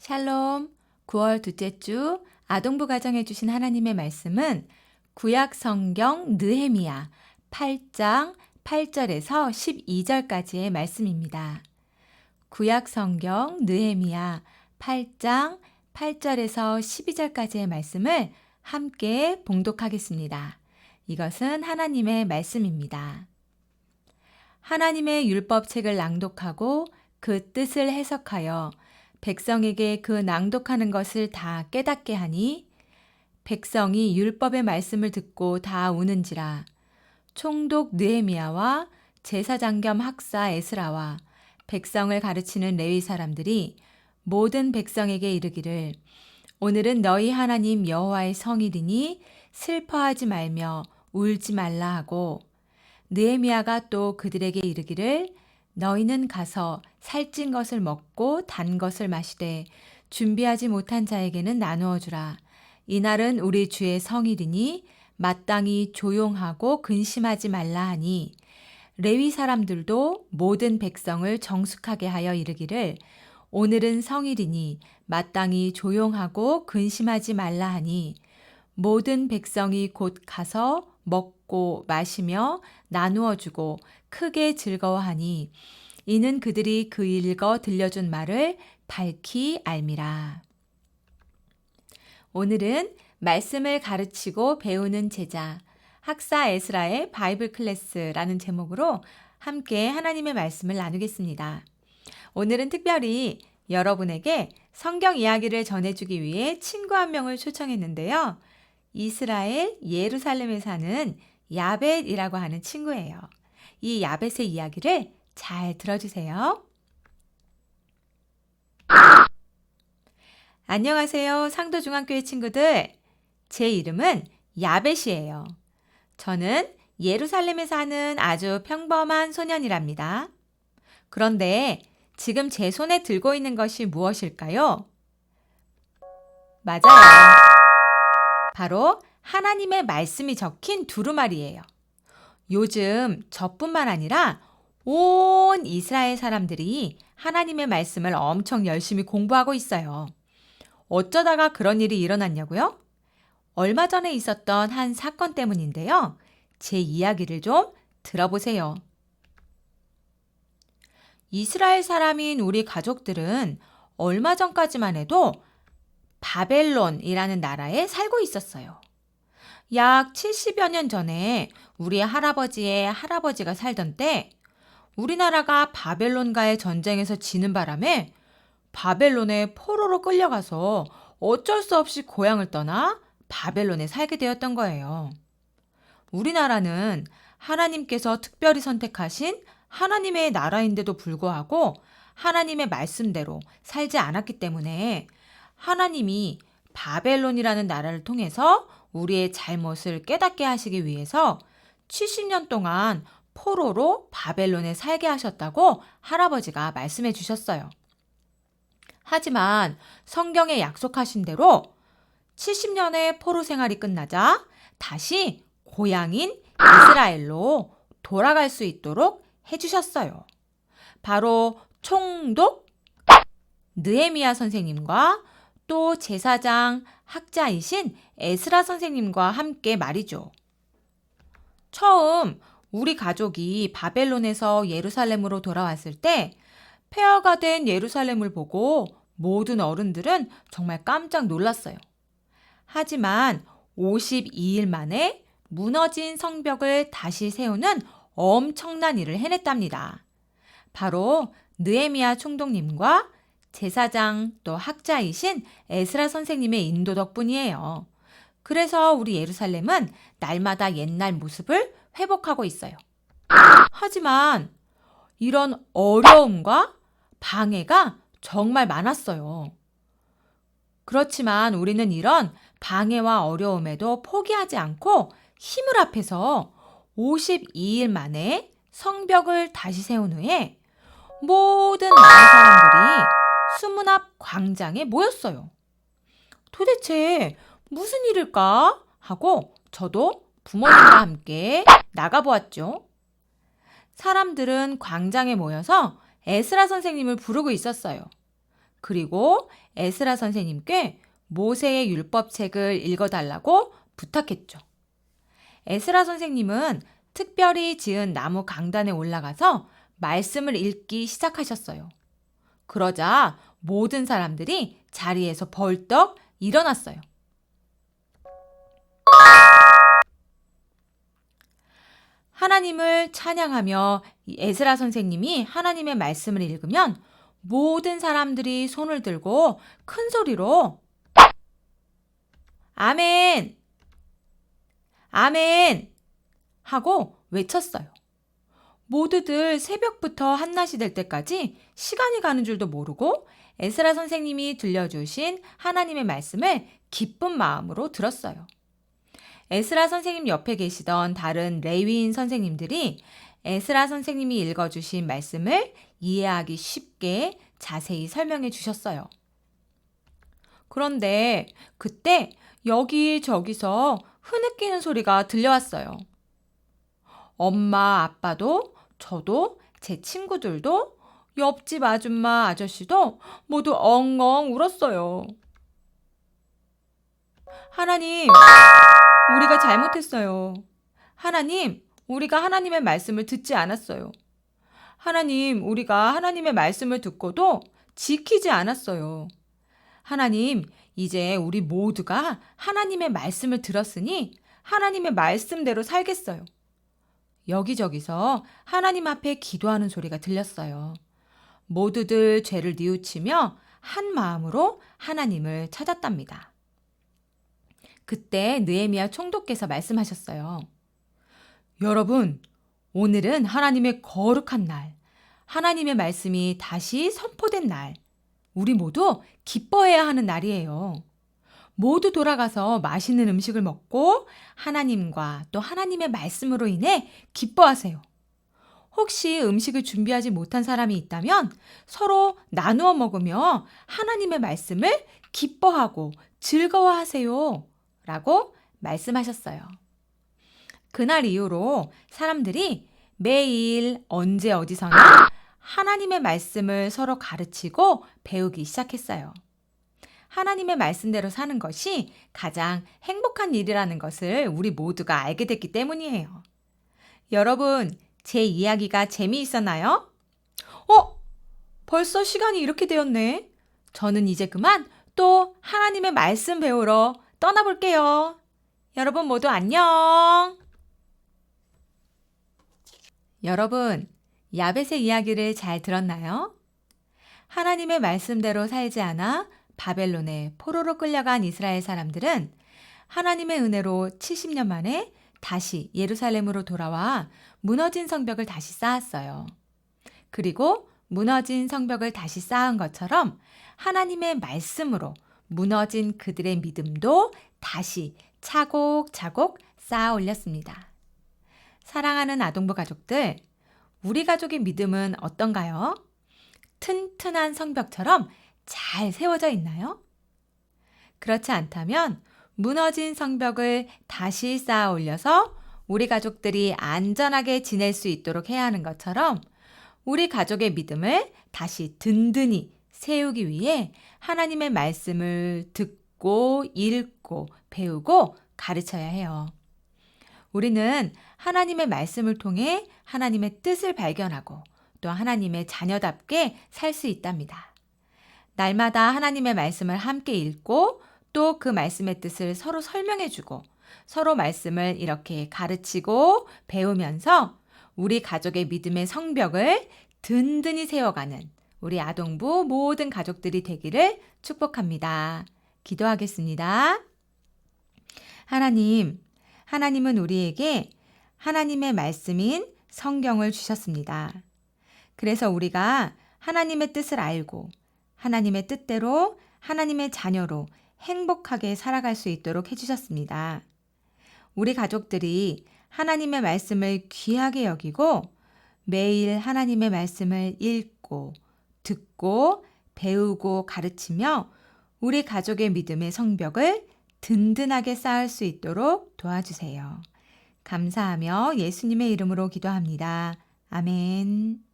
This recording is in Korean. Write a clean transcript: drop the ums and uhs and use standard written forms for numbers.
샬롬, 9월 둘째 주 아동부 가정해 주신 하나님의 말씀은 구약 성경 느헤미야 8장 8절에서 12절까지의 말씀입니다. 구약 성경 느헤미야 8장 8절에서 12절까지의 말씀을 함께 봉독하겠습니다. 이것은 하나님의 말씀입니다. 하나님의 율법책을 낭독하고 그 뜻을 해석하여 백성에게 그 낭독하는 것을 다 깨닫게 하니 백성이 율법의 말씀을 듣고 다 우는지라. 총독 느헤미야와 제사장 겸 학사 에스라와 백성을 가르치는 레위 사람들이 모든 백성에게 이르기를 오늘은 너희 하나님 여호와의 성일이니 슬퍼하지 말며 울지 말라 하고 느헤미야가 또 그들에게 이르기를 너희는 가서 살찐 것을 먹고 단 것을 마시되 준비하지 못한 자에게는 나누어 주라. 이날은 우리 주의 성일이니 마땅히 조용하고 근심하지 말라 하니 레위 사람들도 모든 백성을 정숙하게 하여 이르기를 오늘은 성일이니 마땅히 조용하고 근심하지 말라 하니 모든 백성이 곧 가서 먹고 마시며 나누어 주고 크게 즐거워하니 이는 그들이 그 읽어 들려준 말을 밝히 알미라. 오늘은 말씀을 가르치고 배우는 제자 학사 에스라의 바이블 클래스라는 제목으로 함께 하나님의 말씀을 나누겠습니다. 오늘은 특별히 여러분에게 성경 이야기를 전해주기 위해 친구 한 명을 초청했는데요. 이스라엘 예루살렘에 사는 야벳이라고 하는 친구예요. 이 야벳의 이야기를 잘 들어주세요. 안녕하세요. 상도중앙교회 친구들. 제 이름은 야벳이에요. 저는 예루살렘에 사는 아주 평범한 소년이랍니다. 그런데 지금 제 손에 들고 있는 것이 무엇일까요? 맞아요. 바로 하나님의 말씀이 적힌 두루마리예요. 요즘 저뿐만 아니라 온 이스라엘 사람들이 하나님의 말씀을 엄청 열심히 공부하고 있어요. 어쩌다가 그런 일이 일어났냐고요? 얼마 전에 있었던 한 사건 때문인데요. 제 이야기를 좀 들어보세요. 이스라엘 사람인 우리 가족들은 얼마 전까지만 해도 바벨론이라는 나라에 살고 있었어요. 약 70여 년 전에 우리 할아버지의 할아버지가 살던 때 우리나라가 바벨론과의 전쟁에서 지는 바람에 바벨론에 포로로 끌려가서 어쩔 수 없이 고향을 떠나 바벨론에 살게 되었던 거예요. 우리나라는 하나님께서 특별히 선택하신 하나님의 나라인데도 불구하고 하나님의 말씀대로 살지 않았기 때문에 하나님이 바벨론이라는 나라를 통해서 우리의 잘못을 깨닫게 하시기 위해서 70년 동안 포로로 바벨론에 살게 하셨다고 할아버지가 말씀해 주셨어요. 하지만 성경에 약속하신 대로 70년의 포로 생활이 끝나자 다시 고향인 이스라엘로 돌아갈 수 있도록 해주셨어요. 바로 총독 느헤미야 선생님과 또 제사장 학자이신 에스라 선생님과 함께 말이죠. 처음 우리 가족이 바벨론에서 예루살렘으로 돌아왔을 때 폐허가 된 예루살렘을 보고 모든 어른들은 정말 깜짝 놀랐어요. 하지만 52일 만에 무너진 성벽을 다시 세우는 엄청난 일을 해냈답니다. 바로 느헤미야 총독님과 제사장 또 학자이신 에스라 선생님의 인도 덕분이에요. 그래서 우리 예루살렘은 날마다 옛날 모습을 회복하고 있어요. 하지만 이런 어려움과 방해가 정말 많았어요. 그렇지만 우리는 이런 방해와 어려움에도 포기하지 않고 힘을 합해서 52일 만에 성벽을 다시 세운 후에 모든 마을 사람들이 수문 앞 광장에 모였어요. 도대체 무슨 일일까 하고 저도 부모님과 함께 나가보았죠. 사람들은 광장에 모여서 에스라 선생님을 부르고 있었어요. 그리고 에스라 선생님께 모세의 율법책을 읽어달라고 부탁했죠. 에스라 선생님은 특별히 지은 나무 강단에 올라가서 말씀을 읽기 시작하셨어요. 그러자 모든 사람들이 자리에서 벌떡 일어났어요. 하나님을 찬양하며 에스라 선생님이 하나님의 말씀을 읽으면 모든 사람들이 손을 들고 큰 소리로 아멘! 아멘! 하고 외쳤어요. 모두들 새벽부터 한낮이 될 때까지 시간이 가는 줄도 모르고 에스라 선생님이 들려주신 하나님의 말씀을 기쁜 마음으로 들었어요. 에스라 선생님 옆에 계시던 다른 레위인 선생님들이 에스라 선생님이 읽어주신 말씀을 이해하기 쉽게 자세히 설명해 주셨어요. 그런데 그때 여기저기서 흐느끼는 소리가 들려왔어요. 엄마, 아빠도, 저도, 제 친구들도, 옆집 아줌마, 아저씨도 모두 엉엉 울었어요. 하나님, 우리가 잘못했어요. 하나님, 우리가 하나님의 말씀을 듣지 않았어요. 하나님, 우리가 하나님의 말씀을 듣고도 지키지 않았어요. 하나님, 이제 우리 모두가 하나님의 말씀을 들었으니 하나님의 말씀대로 살겠어요. 여기저기서 하나님 앞에 기도하는 소리가 들렸어요. 모두들 죄를 뉘우치며 한 마음으로 하나님을 찾았답니다. 그때 느헤미야 총독께서 말씀하셨어요. 여러분, 오늘은 하나님의 거룩한 날, 하나님의 말씀이 다시 선포된 날, 우리 모두 기뻐해야 하는 날이에요. 모두 돌아가서 맛있는 음식을 먹고 하나님과 또 하나님의 말씀으로 인해 기뻐하세요. 혹시 음식을 준비하지 못한 사람이 있다면 서로 나누어 먹으며 하나님의 말씀을 기뻐하고 즐거워하세요. 라고 말씀하셨어요. 그날 이후로 사람들이 매일 언제 어디서나 하나님의 말씀을 서로 가르치고 배우기 시작했어요. 하나님의 말씀대로 사는 것이 가장 행복한 일이라는 것을 우리 모두가 알게 됐기 때문이에요. 여러분, 제 이야기가 재미있었나요? 벌써 시간이 이렇게 되었네. 저는 이제 그만 또 하나님의 말씀 배우러 떠나볼게요. 여러분 모두 안녕. 여러분, 야벳의 이야기를 잘 들었나요? 하나님의 말씀대로 살지 않아 바벨론에 포로로 끌려간 이스라엘 사람들은 하나님의 은혜로 70년 만에 다시 예루살렘으로 돌아와 무너진 성벽을 다시 쌓았어요. 그리고 무너진 성벽을 다시 쌓은 것처럼 하나님의 말씀으로 무너진 그들의 믿음도 다시 차곡차곡 쌓아 올렸습니다. 사랑하는 아동부 가족들, 우리 가족의 믿음은 어떤가요? 튼튼한 성벽처럼 잘 세워져 있나요? 그렇지 않다면 무너진 성벽을 다시 쌓아 올려서 우리 가족들이 안전하게 지낼 수 있도록 해야 하는 것처럼 우리 가족의 믿음을 다시 든든히 세우기 위해 하나님의 말씀을 듣고 읽고 배우고 가르쳐야 해요. 우리는 하나님의 말씀을 통해 하나님의 뜻을 발견하고 또 하나님의 자녀답게 살 수 있답니다. 날마다 하나님의 말씀을 함께 읽고 또 그 말씀의 뜻을 서로 설명해주고 서로 말씀을 이렇게 가르치고 배우면서 우리 가족의 믿음의 성벽을 든든히 세워가는 우리 아동부 모든 가족들이 되기를 축복합니다. 기도하겠습니다. 하나님은 우리에게 하나님의 말씀인 성경을 주셨습니다. 그래서 우리가 하나님의 뜻을 알고 하나님의 뜻대로 하나님의 자녀로 행복하게 살아갈 수 있도록 해주셨습니다. 우리 가족들이 하나님의 말씀을 귀하게 여기고 매일 하나님의 말씀을 읽고 듣고 배우고 가르치며 우리 가족의 믿음의 성벽을 든든하게 쌓을 수 있도록 도와주세요. 감사하며 예수님의 이름으로 기도합니다. 아멘.